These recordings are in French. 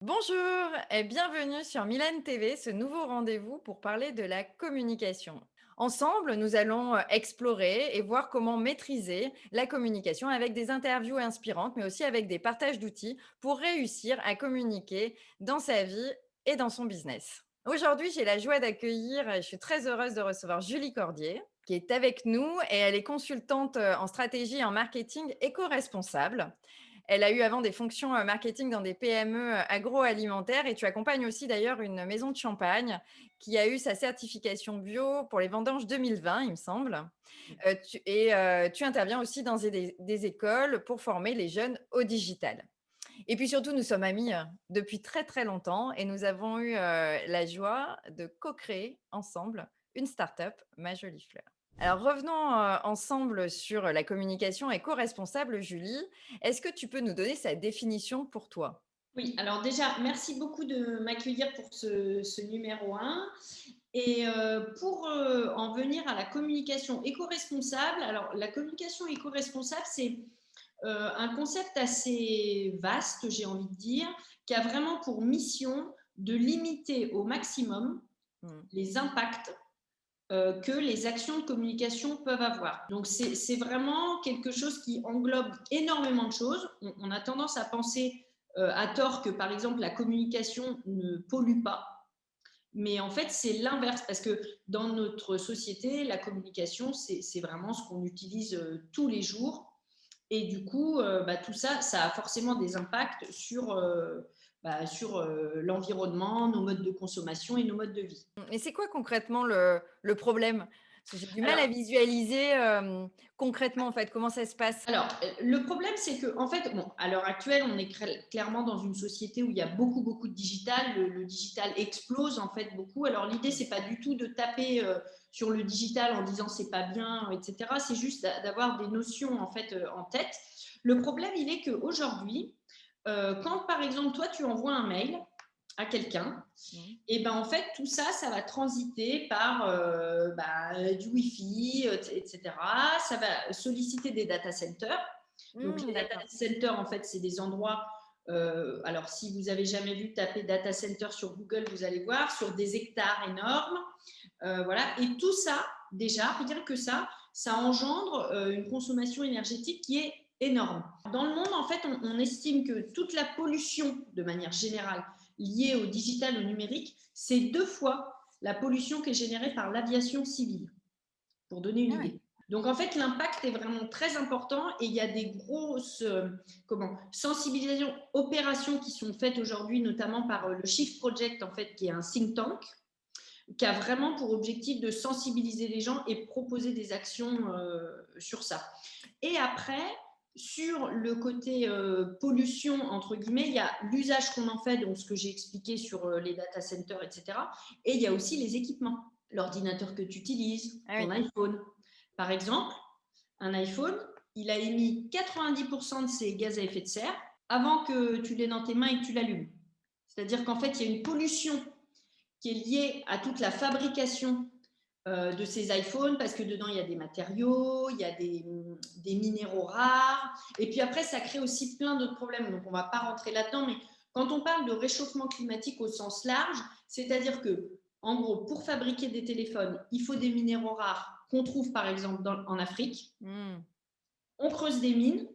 Bonjour et bienvenue sur Milan TV, ce nouveau rendez-vous pour parler de la communication. Ensemble, nous allons explorer et voir comment maîtriser la communication avec des interviews inspirantes, mais aussi avec des partages d'outils pour réussir à communiquer dans sa vie et dans son business. Aujourd'hui, j'ai la joie d'accueillir, et je suis très heureuse de recevoir Julie Cordier, qui est avec nous et elle est consultante en stratégie et en marketing éco-responsable. Elle a eu avant des fonctions marketing dans des PME agroalimentaires et tu accompagnes aussi d'ailleurs une maison de champagne qui a eu sa certification bio pour les vendanges 2020, il me semble. Tu interviens aussi dans des écoles pour former les jeunes au digital. Et puis surtout, nous sommes amis depuis très très longtemps et nous avons eu la joie de co-créer ensemble une start-up, Ma Jolie Fleur. Alors revenons ensemble sur la communication éco-responsable, Julie. Est-ce que tu peux nous donner sa définition pour toi? Oui, alors déjà, merci beaucoup de m'accueillir pour ce numéro 1. Et pour en venir à la communication éco-responsable, alors la communication éco-responsable, c'est un concept assez vaste, j'ai envie de dire, qui a vraiment pour mission de limiter au maximum Hmm. les impacts que les actions de communication peuvent avoir. Donc c'est vraiment quelque chose qui englobe énormément de choses. On a tendance à penser à tort que, par exemple, la communication ne pollue pas. Mais en fait, c'est l'inverse, parce que dans notre société, la communication, c'est vraiment ce qu'on utilise tous les jours. Et du coup, tout ça, ça a forcément des impacts sur l'environnement, nos modes de consommation et nos modes de vie. Et c'est quoi concrètement le problème? Parce que j'ai du mal Alors, à visualiser concrètement en fait comment ça se passe. Alors, le problème, c'est que, en fait, bon, à l'heure actuelle, on est clairement dans une société où il y a beaucoup, beaucoup de digital. Le digital explose, en fait, beaucoup. Alors, l'idée, c'est pas du tout de taper sur le digital en disant c'est pas bien, etc. C'est juste d'avoir des notions, en fait, en tête. Le problème, il est qu'aujourd'hui, quand, par exemple, toi, tu envoies un mail à quelqu'un, Hmm. et ben en fait, tout ça, ça va transiter par du Wi-Fi, etc. Ça va solliciter des data centers. Donc, les data D'accord. centers, en fait, c'est des endroits. Alors, si vous avez jamais vu taper data center sur Google, vous allez voir sur des hectares énormes. Voilà. Et tout ça, déjà, rien que ça engendre une consommation énergétique qui est énorme. Dans le monde, en fait, on estime que toute la pollution, de manière générale, liée au digital, au numérique, c'est 2 fois la pollution qui est générée par l'aviation civile, pour donner une Ah ouais. idée. Donc en fait, l'impact est vraiment très important et il y a des grosses sensibilisations, opérations qui sont faites aujourd'hui, notamment par le Shift Project, en fait, qui est un think tank, qui a vraiment pour objectif de sensibiliser les gens et proposer des actions sur ça. Et après, sur le côté pollution, entre guillemets, il y a l'usage qu'on en fait, donc ce que j'ai expliqué sur les data centers, etc. Et il y a aussi les équipements, l'ordinateur que tu utilises, Ah ton oui. iPhone. Par exemple, un iPhone, il a émis 90% de ses gaz à effet de serre avant que tu l'aies dans tes mains et que tu l'allumes. C'est-à-dire qu'en fait, il y a une pollution qui est liée à toute la fabrication de ces iPhones, parce que dedans, il y a des matériaux, il y a des minéraux rares. Et puis après, ça crée aussi plein d'autres problèmes. Donc, on ne va pas rentrer là-dedans. Mais quand on parle de réchauffement climatique au sens large, c'est-à-dire que, en gros, pour fabriquer des téléphones, il faut des minéraux rares qu'on trouve par exemple en Afrique. Hmm. On creuse des mines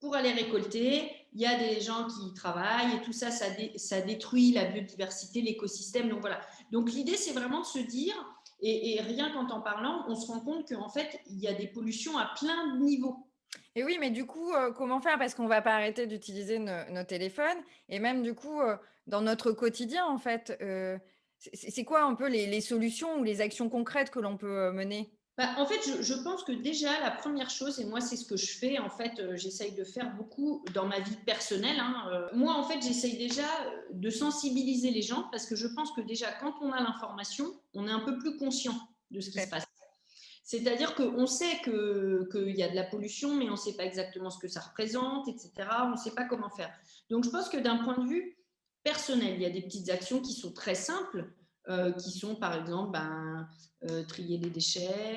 pour aller récolter. Il y a des gens qui y travaillent et tout ça, ça détruit la biodiversité, l'écosystème. Donc voilà. Donc l'idée, c'est vraiment de se dire, et rien qu'en t'en parlant, on se rend compte qu'en fait, il y a des pollutions à plein de niveaux. Et oui, mais du coup, comment faire? Parce qu'on va pas arrêter d'utiliser nos téléphones et même du coup, dans notre quotidien, en fait, c'est quoi un peu les solutions ou les actions concrètes que l'on peut mener? En fait, je pense que déjà, la première chose, et moi, c'est ce que je fais, en fait, j'essaye de faire beaucoup dans ma vie personnelle, hein. Moi, en fait, j'essaye déjà de sensibiliser les gens, parce que je pense que déjà, quand on a l'information, on est un peu plus conscient de ce Tout qui à se passe. fait. C'est-à-dire qu'on sait qu'il y a de la pollution, mais on ne sait pas exactement ce que ça représente, etc. On ne sait pas comment faire. Donc, je pense que d'un point de vue personnel, il y a des petites actions qui sont très simples, qui sont par exemple trier les déchets,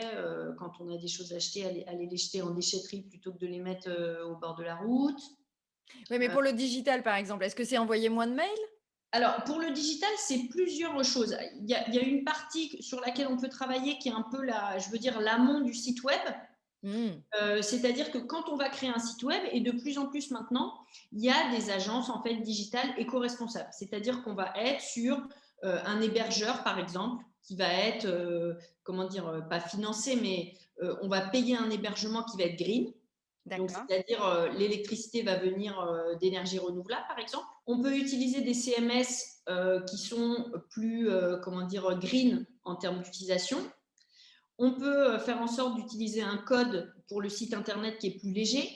quand on a des choses à acheter, aller les jeter en déchetterie plutôt que de les mettre au bord de la route. Oui, mais pour le digital, par exemple, est-ce que c'est envoyer moins de mails? Alors, pour le digital, c'est plusieurs choses. Il y a une partie sur laquelle on peut travailler qui est un peu je veux dire, l'amont du site web. Mmh. C'est-à-dire que quand on va créer un site web, et de plus en plus maintenant, il y a des agences en fait digitales éco-responsables. C'est-à-dire qu'on va être sur un hébergeur, par exemple, qui va être, comment dire, pas financé, mais on va payer un hébergement qui va être green. Donc, D'accord. c'est-à-dire l'électricité va venir d'énergie renouvelable, par exemple. On peut utiliser des CMS qui sont plus, comment dire, green en termes d'utilisation. On peut faire en sorte d'utiliser un code pour le site internet qui est plus léger.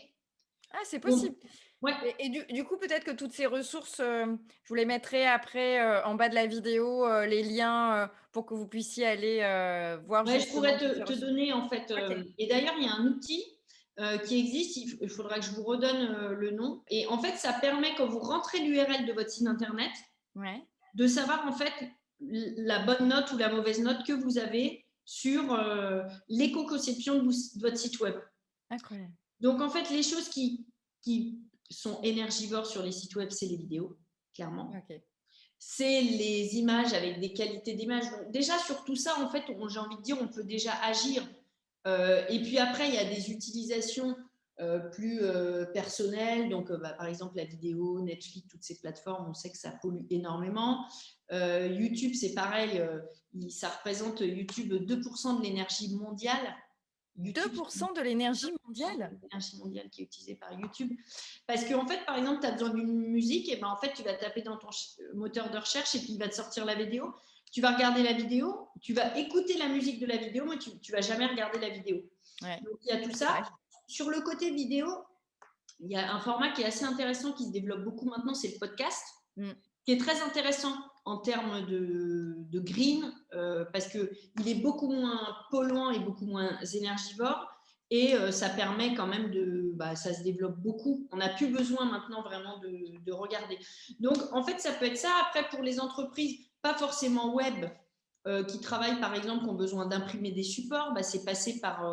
Ah, c'est On- possible. Ouais, Et du coup, peut-être que toutes ces ressources, je vous les mettrai après, en bas de la vidéo, les liens, pour que vous puissiez aller, voir ouais, je pourrais justement toutes te, ces te ressources. donner en fait. OK. Et d'ailleurs, il y a un outil qui existe. Il faudra que je vous redonne le nom. Et en fait, ça permet quand vous rentrez l'URL de votre site internet Ouais. de savoir en fait la bonne note ou la mauvaise note que vous avez sur l'éco-conception de votre site web. Incroyable. Donc en fait, les choses qui sont énergivores sur les sites web, c'est les vidéos, clairement. OK. C'est les images avec des qualités d'image. Donc, déjà, sur tout ça, en fait, j'ai envie de dire, on peut déjà agir. Et puis après, il y a des utilisations plus personnelles. Donc, par exemple, la vidéo, Netflix, toutes ces plateformes, on sait que ça pollue énormément. YouTube, c'est pareil. Ça représente YouTube 2% de l'énergie mondiale. YouTube, 2% de l'énergie mondiale? l'énergie mondiale qui est utilisée par YouTube. Parce qu'en fait, par exemple, tu as besoin d'une musique, et ben en fait, tu vas taper dans ton moteur de recherche et puis il va te sortir la vidéo. Tu vas regarder la vidéo, tu vas écouter la musique de la vidéo, mais tu ne vas jamais regarder la vidéo. Ouais, Donc, il y a tout c'est ça. vrai. Sur le côté vidéo, il y a un format qui est assez intéressant qui se développe beaucoup maintenant, c'est le podcast, Mmh. qui est très intéressant en termes de green, parce qu'il est beaucoup moins polluant et beaucoup moins énergivore. Et ça permet quand même ça se développe beaucoup. On n'a plus besoin maintenant vraiment de regarder. Donc, en fait, ça peut être ça. Après, pour les entreprises, pas forcément web, qui travaillent, par exemple, qui ont besoin d'imprimer des supports, c'est passé par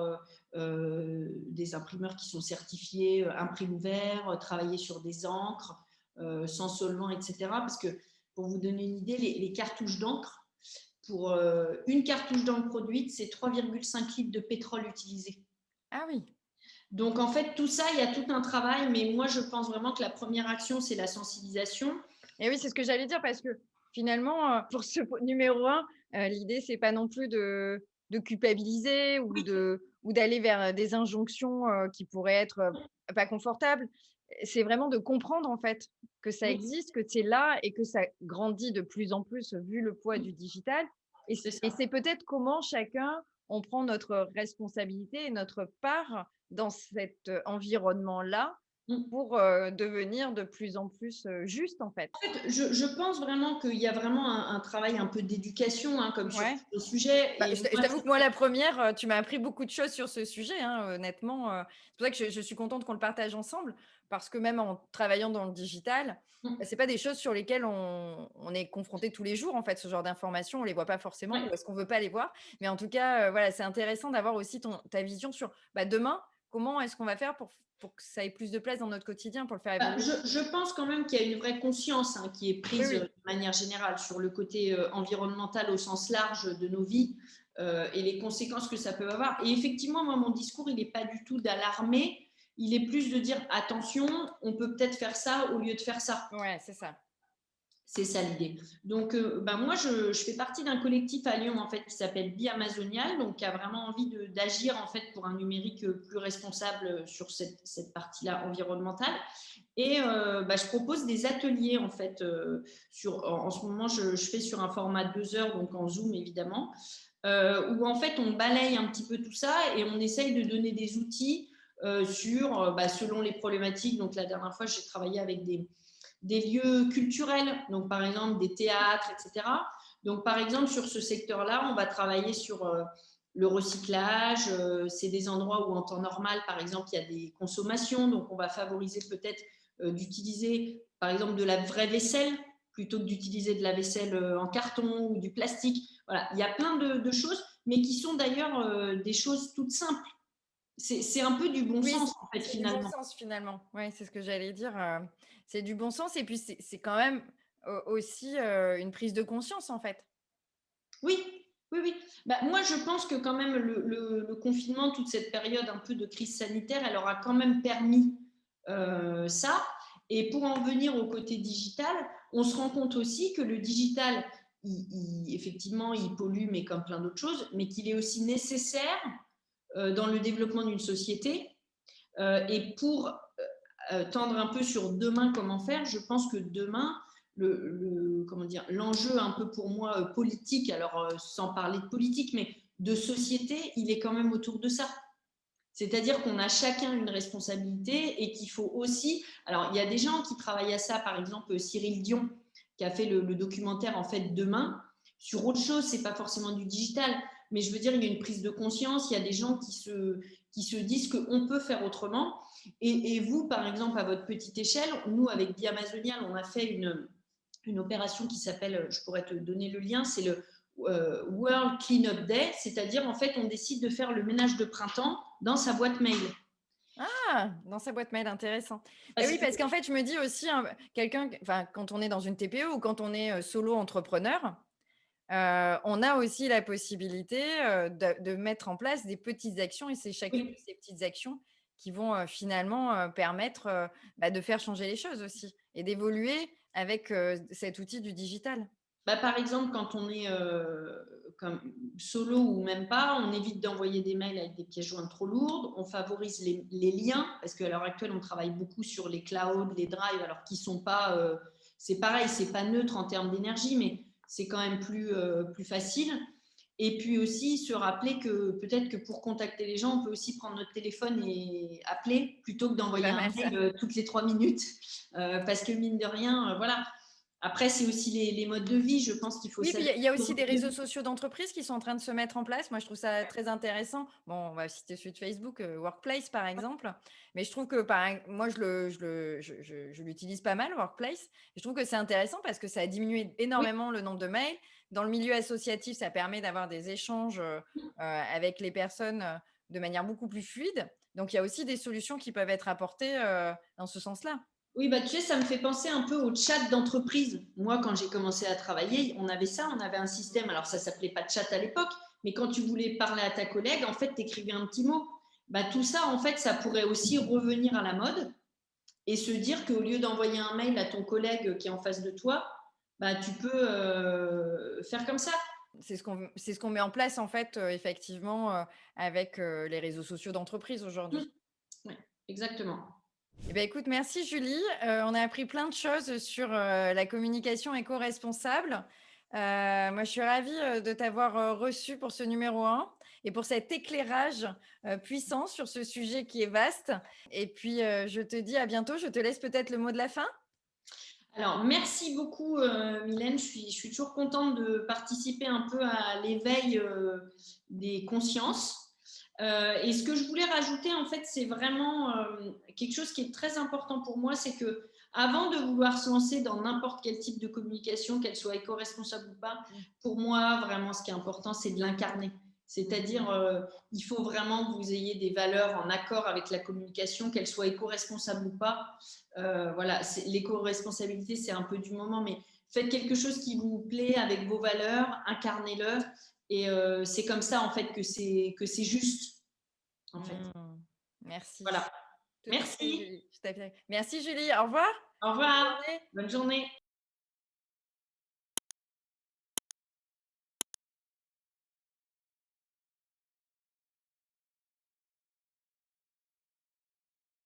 des imprimeurs qui sont certifiés, imprime ouvert, travailler sur des encres, sans solvant, etc. Parce que, pour vous donner une idée, les cartouches d'encre, pour une cartouche d'encre produite, c'est 3,5 litres de pétrole utilisé. Ah oui. Donc, en fait, tout ça, il y a tout un travail, mais moi, je pense vraiment que la première action, c'est la sensibilisation. Et oui, c'est ce que j'allais dire parce que finalement, pour ce numéro 1, l'idée, c'est pas non plus de culpabiliser ou d'aller vers, des injonctions, qui pourraient être, pas confortables. C'est vraiment de comprendre, en fait, que ça Oui, existe, que c'est là et que ça grandit de plus en plus vu le poids du digital c'est ça. et c'est peut-être comment chacun, on prend notre responsabilité et notre part dans cet, environnement-là Mm. pour, devenir de plus en plus, juste, en fait. En fait, je pense vraiment qu'il y a vraiment un travail un peu d'éducation, hein, comme sur Ouais. tous les sujets. Bah, Et je moi, t'avoue que moi la première, tu m'as appris beaucoup de choses sur ce sujet, hein, honnêtement, c'est pour ça que je suis contente qu'on le partage ensemble parce que même en travaillant dans le digital, bah, c'est pas des choses sur lesquelles on est confronté tous les jours, en fait. Ce genre d'informations, on les voit pas forcément ou ouais, est-ce qu'on veut pas les voir? Mais en tout cas, voilà, c'est intéressant d'avoir aussi ta vision sur, bah, demain, comment est-ce qu'on va faire pour que ça ait plus de place dans notre quotidien, pour le faire bah, évoluer? je pense quand même qu'il y a une vraie conscience, hein, qui est Oui, prise oui. de manière générale sur le côté environnemental au sens large de nos vies, et les conséquences que ça peut avoir. Et effectivement, moi, mon discours, il n'est pas du tout d'alarmer, il est plus de dire attention, on peut peut-être faire ça au lieu de faire ça. Ouais, c'est ça. C'est ça l'idée. Donc, moi, je fais partie d'un collectif à Lyon en fait qui s'appelle Bi Amazonial, donc qui a vraiment envie d'agir en fait pour un numérique plus responsable sur cette partie-là environnementale. Et je propose des ateliers en fait en ce moment je fais sur un format 2 heures, donc en Zoom évidemment, où en fait on balaye un petit peu tout ça et on essaye de donner des outils selon les problématiques. Donc la dernière fois j'ai travaillé avec des lieux culturels, donc par exemple des théâtres, etc. Donc par exemple sur ce secteur-là, on va travailler sur le recyclage. C'est des endroits où en temps normal, par exemple, il y a des consommations, donc on va favoriser peut-être d'utiliser par exemple de la vraie vaisselle plutôt que d'utiliser de la vaisselle en carton ou du plastique. Voilà, il y a plein de choses, mais qui sont d'ailleurs des choses toutes simples. c'est un peu du bon Oui, sens, en fait, c'est du bon finalement. sens finalement. Ouais, c'est ce que j'allais dire, c'est du bon sens et puis c'est quand même aussi, une prise de conscience, en fait. Oui, oui, oui. Bah, moi, je pense que quand même le confinement, toute cette période un peu de crise sanitaire, elle aura quand même permis ça. Et pour en venir au côté digital, on se rend compte aussi que le digital, effectivement, il pollue, mais comme plein d'autres choses, mais qu'il est aussi nécessaire dans le développement d'une société. Et pour tendre un peu sur demain, comment faire, je pense que demain, comment dire, l'enjeu un peu pour moi politique, alors sans parler de politique, mais de société, il est quand même autour de ça. C'est-à-dire qu'on a chacun une responsabilité et qu'il faut aussi. Alors, il y a des gens qui travaillent à ça, par exemple Cyril Dion, qui a fait le documentaire en fait Demain sur autre chose. C'est pas forcément du digital, mais je veux dire, il y a une prise de conscience. Il y a des gens qui se disent qu'on peut faire autrement. Et vous, par exemple, à votre petite échelle, nous avec Biamazonial, on a fait une opération qui s'appelle, je pourrais te donner le lien, c'est le World Cleanup Day, c'est-à-dire en fait on décide de faire le ménage de printemps dans sa boîte mail. Ah! Dans sa boîte mail, intéressant. Bah, Parce oui, que, parce qu'en fait, je me dis aussi, hein, quelqu'un enfin, quand on est dans une TPE ou quand on est, solo entrepreneur, on a aussi la possibilité, de mettre en place des petites actions et c'est chacune de oui, ces petites actions qui vont, finalement, permettre, bah, de faire changer les choses aussi et d'évoluer avec, cet outil du digital. bah, par exemple quand on est comme solo ou même pas, on évite d'envoyer des mails avec des pièces jointes trop lourdes, on favorise les liens, parce qu'à l'heure actuelle on travaille beaucoup sur les clouds, les drives, alors qu'ils sont pas, c'est pareil, c'est pas neutre en termes d'énergie, mais c'est quand même plus facile. Et puis aussi se rappeler que peut-être que pour contacter les gens, on peut aussi prendre notre téléphone et appeler plutôt que C'est d'envoyer pas un mal ça. mail toutes les 3 minutes. Parce que mine de rien, voilà. Après, c'est aussi les modes de vie. Je pense qu'il faut Oui, puis s'adapter il y a aux aussi des modes de réseaux vie. sociaux d'entreprise qui sont en train de se mettre en place. Moi, je trouve ça très intéressant. Bon, on va citer celui de Facebook, Workplace, par exemple. Mais je trouve que, moi, je l'utilise pas mal, Workplace. Et je trouve que c'est intéressant parce que ça a diminué Oui, énormément le nombre de mails. Dans le milieu associatif, ça permet d'avoir des échanges avec les personnes de manière beaucoup plus fluide. Donc, il y a aussi des solutions qui peuvent être apportées dans ce sens-là. oui, bah, tu sais, ça me fait penser un peu au chat d'entreprise. Moi, quand j'ai commencé à travailler, on avait ça, on avait un système. Alors, ça s'appelait pas de chat à l'époque, mais quand tu voulais parler à ta collègue, en fait, tu écrivais un petit mot. Bah, tout ça, en fait, ça pourrait aussi revenir à la mode et se dire qu'au lieu d'envoyer un mail à ton collègue qui est en face de toi, bah, tu peux faire comme ça. C'est ce qu'on met en place, en fait, effectivement, avec, les réseaux sociaux d'entreprise Mmh. aujourd'hui. Ouais, exactement. Eh ben, écoute, merci Julie. On a appris plein de choses sur, la communication éco-responsable. Moi, je suis ravie, de t'avoir, reçue pour ce numéro un et pour cet éclairage, puissant sur ce sujet qui est vaste et puis, je te dis à bientôt. Je te laisse peut-être le mot de la fin? Alors, merci beaucoup, Mylène. Je suis toujours contente de participer un peu à l'éveil des consciences. Et ce que je voulais rajouter, en fait, c'est vraiment quelque chose qui est très important pour moi, c'est que avant de vouloir se lancer dans n'importe quel type de communication, qu'elle soit éco-responsable ou pas, Mmh. pour moi, vraiment, ce qui est important, c'est de l'incarner. C'est-à-dire, il faut vraiment que vous ayez des valeurs en accord avec la communication, qu'elle soit éco-responsable ou pas. Voilà, l'éco-responsabilité, c'est un peu du moment, mais faites quelque chose qui vous plaît avec vos valeurs, incarnez-le. Et c'est comme ça, en fait, que c'est juste, en fait. Mmh. Merci. Voilà. Tout à fait, Merci. Julie, tout à fait. Merci Julie, au revoir. Au Bonne revoir. journée. Bonne journée.